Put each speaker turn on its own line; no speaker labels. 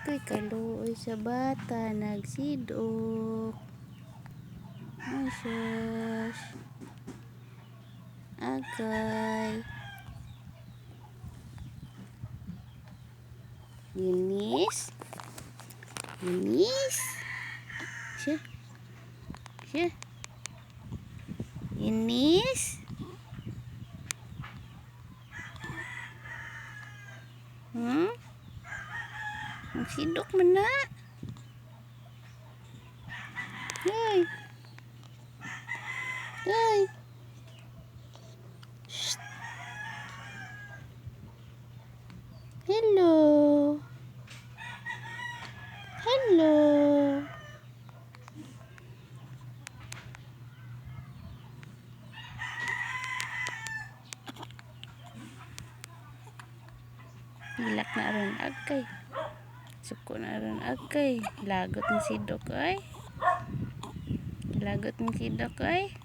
Ako'y kaluoy sa bata, nagsidok. Ay, sus. Agay. Yunis. Yunis. Siya. Siya. Yunis. Magsidok man na. Hey. Hey. Shh. Hello. Hello. Hilak na ron agkay. Suko na ron agkay. Lagot ng sidok ay. Lagot ng sidok ay.